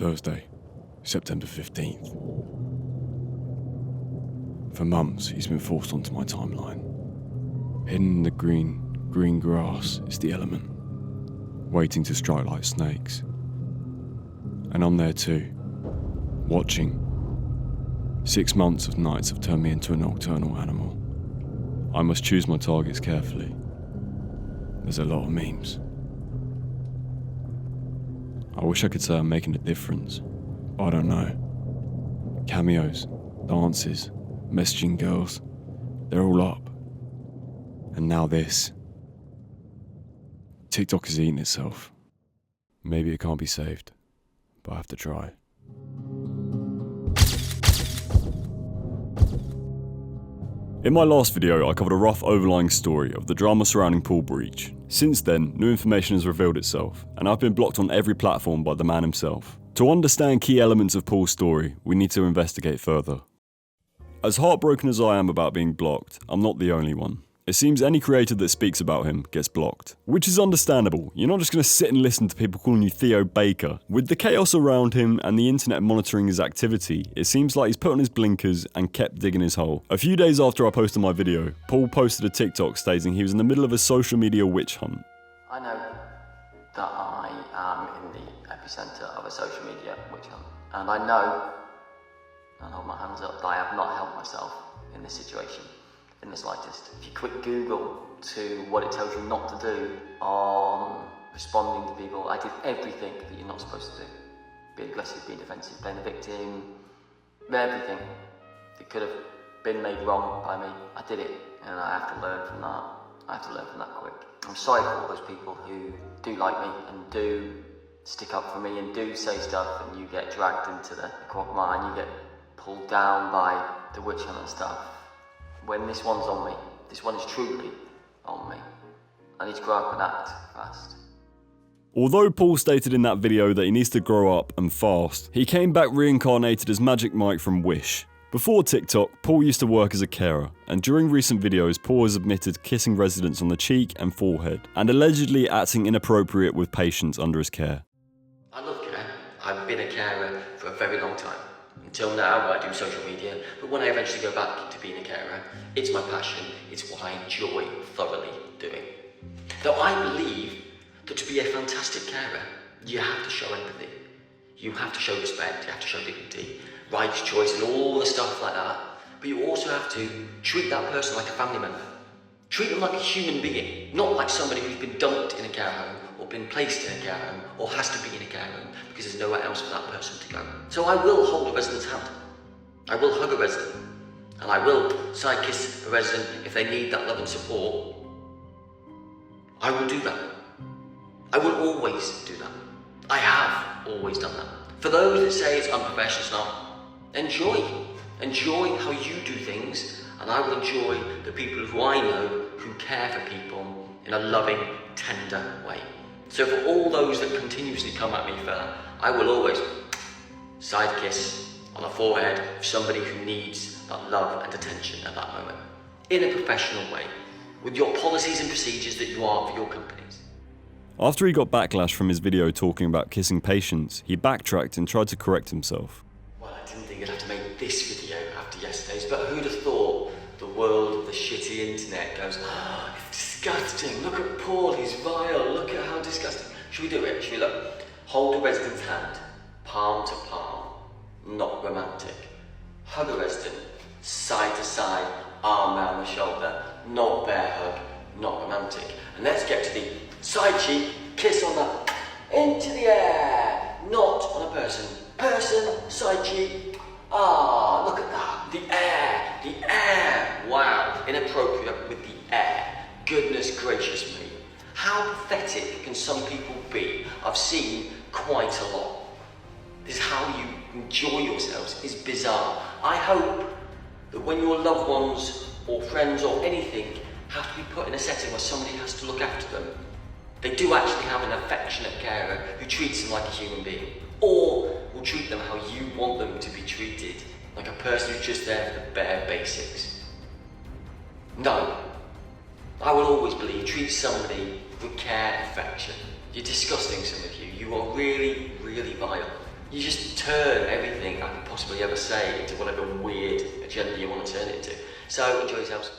Thursday, September 15th. For months, he's been forced onto my timeline. Hidden in the green grass is the element, waiting to strike like snakes. And I'm there too, watching. 6 months of nights have turned me into a nocturnal animal. I must choose my targets carefully. There's a lot of memes. I wish I could say I'm making a difference, but I don't know. Cameos, dances, messaging girls, they're all up. And now this. TikTok is eating itself. Maybe it can't be saved, but I have to try. In my last video, I covered a rough overlying story of the drama surrounding Paul Breach. Since then, new information has revealed itself, and I've been blocked on every platform by the man himself. To understand key elements of Paul's story, we need to investigate further. As heartbroken as I am about being blocked, I'm not the only one. It seems any creator that speaks about him gets blocked. Which is understandable. You're not just going to sit and listen to people calling you Theo Baker. With the chaos around him and the internet monitoring his activity, it seems like he's put on his blinkers and kept digging his hole. A few days after I posted my video, Paul posted a TikTok stating he was in the middle of a social media witch hunt. I know that I am in the epicenter of a social media witch hunt. And I know, and hold my hands up, that I have not helped myself in this situation in the slightest. If you quick Google to what it tells you not to do on responding to people, I did everything that you're not supposed to do. Being aggressive, being defensive, playing the victim, everything that could have been made wrong by me. I did it, and I have to learn from that. I have to learn from that quick. I'm sorry for all those people who do like me and do stick up for me and do say stuff, and you get dragged into the quagmire and you get pulled down by the witch hunt and stuff. When this one's on me, this one is truly on me. I need to grow up and act fast. Although Paul stated in that video that he needs to grow up and fast, he came back reincarnated as Magic Mike from Wish. Before TikTok, Paul used to work as a carer, and during recent videos, Paul has admitted kissing residents on the cheek and forehead, and allegedly acting inappropriate with patients under his care. I love care. I've been a carer for a very long time. Until now, I do social media, but when I eventually go back to being a carer, it's my passion, it's what I enjoy thoroughly doing. Though I believe that to be a fantastic carer, you have to show empathy. You have to show respect, you have to show dignity, right choice and all the stuff like that. But you also have to treat that person like a family member. Treat them like a human being, not like somebody who's been dumped in a care home or been placed in a care home or has to be in a care home because there's nowhere else for that person to go. So I will hold a resident's hand. I will hug a resident. And I will side kiss a resident if they need that love and support. I will do that. I will always do that. I have always done that. For those that say it's unprofessional, it's not. Enjoy. Enjoy how you do things, and I will enjoy the people who I know who care for people in a loving, tender way. So for all those that continuously come at me for that, I will always side kiss on the forehead of somebody who needs that love and attention at that moment. In a professional way, with your policies and procedures that you are for your companies. After he got backlash from his video talking about kissing patients, he backtracked and tried to correct himself. Well, I didn't think I'd have to make this video after yesterday's, but who'd have thought the world of the shitty internet goes, oh, it's disgusting, look at Paul, he's vile, look at how disgusting. Should we do it? Should we look? Hold a resident's hand, palm to palm, not romantic. Hug a resident, side to side, arm around the shoulder, not bear hug, not romantic. And let's get to the side cheek, kiss on the, into the air, not on a person. Person, side cheek, ah, look at that, the air, wow, inappropriate with the air, goodness gracious me. How pathetic can some people be? I've seen quite a lot. This is how you enjoy yourselves, is bizarre. I hope that when your loved ones or friends or anything have to be put in a setting where somebody has to look after them, they do actually have an affectionate carer who treats them like a human being, or will treat them how you want them to be treated, like a person who's just there for the bare basics. No, I will always believe, treat somebody with care and affection. You're disgusting, some of you. You are really, really vile. You just turn everything I can possibly ever say into whatever weird agenda you want to turn it into. So enjoy yourselves.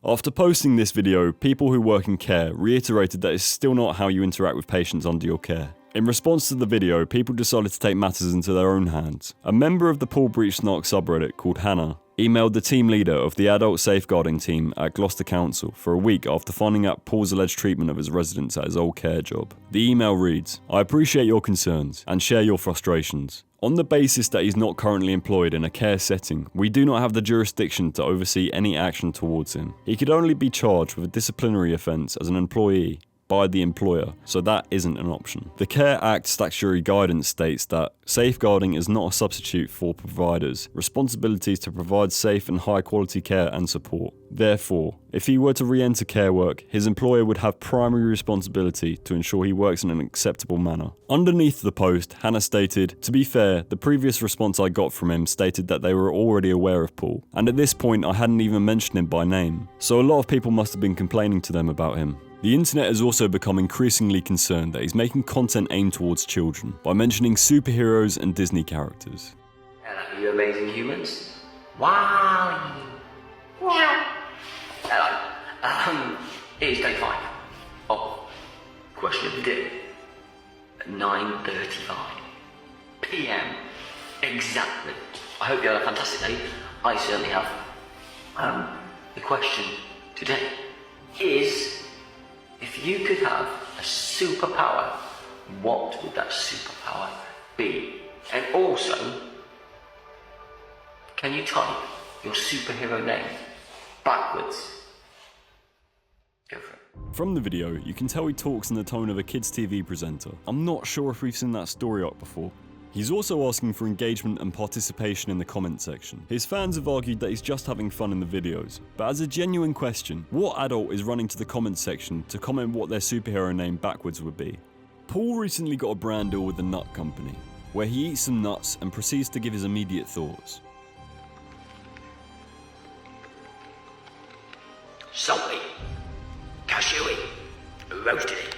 After posting this video, people who work in care reiterated that it's still not how you interact with patients under your care. In response to the video, people decided to take matters into their own hands. A member of the Paul Breach Snark subreddit called Hannah emailed the team leader of the adult safeguarding team at Gloucester Council for a week after finding out Paul's alleged treatment of his residents at his old care job. The email reads, "I appreciate your concerns and share your frustrations. On the basis that he's not currently employed in a care setting, we do not have the jurisdiction to oversee any action towards him. He could only be charged with a disciplinary offence as an employee by the employer, so that isn't an option. The Care Act statutory guidance states that safeguarding is not a substitute for providers' responsibilities to provide safe and high quality care and support. Therefore, if he were to re-enter care work, his employer would have primary responsibility to ensure he works in an acceptable manner." Underneath the post, Hannah stated, "To be fair, the previous response I got from him stated that they were already aware of Paul, and at this point I hadn't even mentioned him by name. So a lot of people must have been complaining to them about him. The internet has also become increasingly concerned that he's making content aimed towards children by mentioning superheroes and Disney characters. Hello, you amazing humans. Wow. Wow. Hello. It is day 5 of Question of the Day at 9:35 PM exactly. I hope you had a fantastic day. I certainly have. The question today is, if you could have a superpower, what would that superpower be? And also, can you type your superhero name backwards? Go for it. From the video, you can tell he talks in the tone of a kids' TV presenter. I'm not sure if we've seen that story arc before. He's also asking for engagement and participation in the comment section. His fans have argued that he's just having fun in the videos, but as a genuine question, what adult is running to the comment section to comment what their superhero name backwards would be? Paul recently got a brand deal with the Nut Company, where he eats some nuts and proceeds to give his immediate thoughts. Salty, cashewy, roasted it.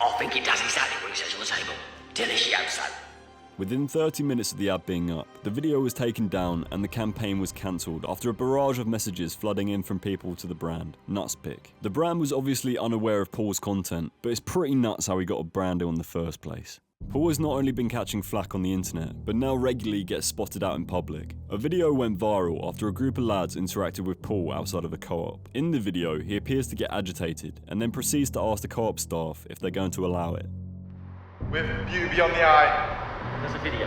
I think it does exactly what it says on the table. Delicioso. Within 30 minutes of the ad being up, the video was taken down and the campaign was cancelled after a barrage of messages flooding in from people to the brand, Nutspick. The brand was obviously unaware of Paul's content, but it's pretty nuts how he got a brand deal in the first place. Paul has not only been catching flack on the internet, but now regularly gets spotted out in public. A video went viral after a group of lads interacted with Paul outside of a co-op. In the video, he appears to get agitated and then proceeds to ask the co-op staff if they're going to allow it. With beauty beyond the eye. There's a video.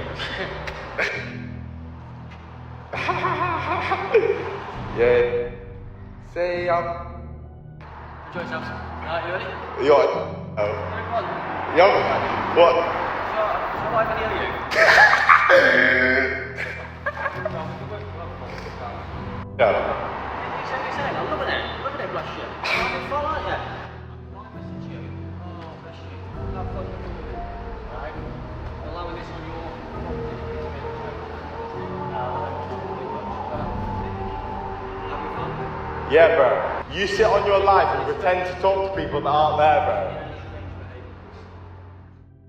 Yeah. Say Enjoy yourselves. You ready? Yo. Oh. Yo. What? Shall I video you? Yeah. You're saying, I'm loving it. Loving it, bless you. I'm having fun, aren't you? My message to you. Oh, bless you. Have fun. Right? Allowing this on your having fun? Yeah, bro. You sit on your life and pretend to talk to people that aren't there, bro.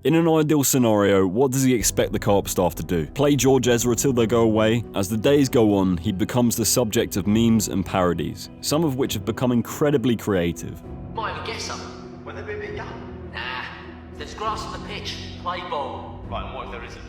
In an ideal scenario, what does he expect the co-op staff to do? Play George Ezra till they go away? As the days go on, he becomes the subject of memes and parodies, some of which have become incredibly creative. Might even get some. When they're a bit young. Nah. If there's grass on the pitch, play ball. Right, and what if there isn't?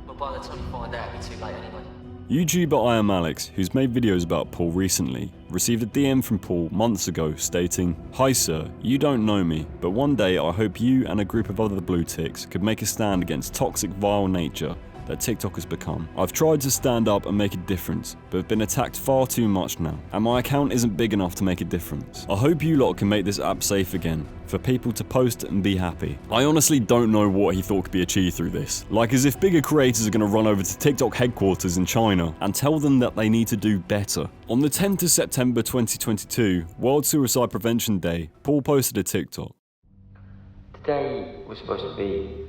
But by the time you find out, it'll be too late anyway. YouTuber I Am Alex, who's made videos about Paul recently, received a DM from Paul months ago stating, "Hi sir, you don't know me, but one day I hope you and a group of other blue ticks could make a stand against toxic vile nature that TikTok has become. I've tried to stand up and make a difference, but have been attacked far too much now, and my account isn't big enough to make a difference. I hope you lot can make this app safe again, for people to post and be happy." I honestly don't know what he thought could be achieved through this. Like as if bigger creators are going to run over to TikTok headquarters in China and tell them that they need to do better. On the 10th of September 2022, World Suicide Prevention Day, Paul posted a TikTok. Today was supposed to be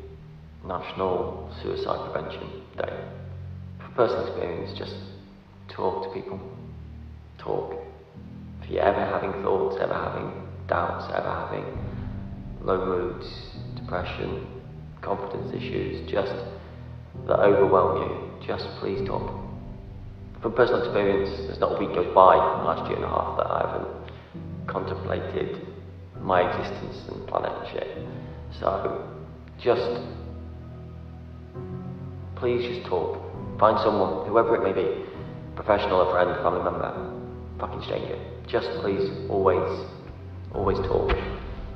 National Suicide Prevention Day. From personal experience, just talk to people. Talk. If you're ever having thoughts, ever having doubts, ever having low moods, depression, confidence issues, just that overwhelm you, just please talk. From personal experience, there's not a week goes by in the last year and a half that I haven't contemplated my existence and planet and shit. So, just please just talk. Find someone, whoever it may be, professional, a friend, family member, fucking stranger. Just please, always talk.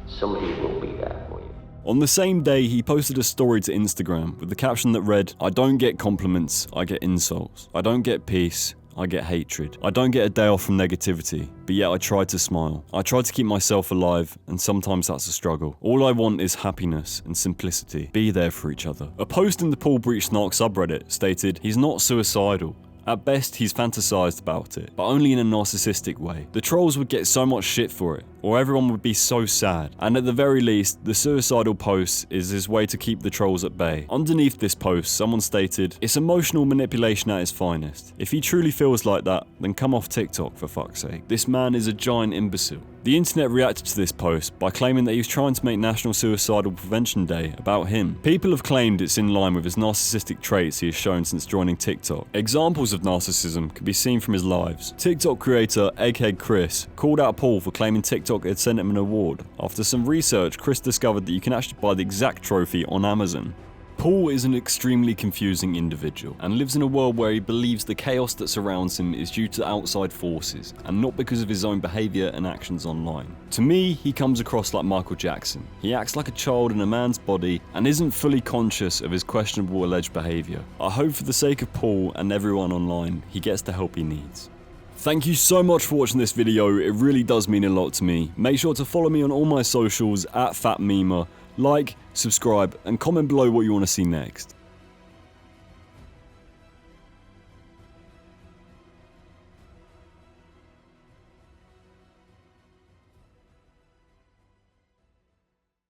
Somebody will be there for you. On the same day, he posted a story to Instagram with the caption that read, "I don't get compliments, I get insults. I don't get peace, I get hatred. I don't get a day off from negativity, but yet I try to smile. I try to keep myself alive, and sometimes that's a struggle. All I want is happiness and simplicity. Be there for each other." A post in the Paul Breach Snark subreddit stated, "He's not suicidal. At best, he's fantasized about it, but only in a narcissistic way. The trolls would get so much shit for it, or everyone would be so sad. And at the very least, the suicidal post is his way to keep the trolls at bay." Underneath this post, someone stated, "It's emotional manipulation at its finest. If he truly feels like that, then come off TikTok for fuck's sake. This man is a giant imbecile." The internet reacted to this post by claiming that he was trying to make National Suicidal Prevention Day about him. People have claimed it's in line with his narcissistic traits he has shown since joining TikTok. Examples of narcissism can be seen from his lives. TikTok creator Egghead Chris called out Paul for claiming TikTok had sent him an award. After some research, Chris discovered that you can actually buy the exact trophy on Amazon. Paul is an extremely confusing individual and lives in a world where he believes the chaos that surrounds him is due to outside forces and not because of his own behaviour and actions online. To me, he comes across like Michael Jackson. He acts like a child in a man's body and isn't fully conscious of his questionable alleged behaviour. I hope for the sake of Paul and everyone online, he gets the help he needs. Thank you so much for watching this video, it really does mean a lot to me. Make sure to follow me on all my socials @PhatMemer. Like, subscribe, and comment below what you want to see next.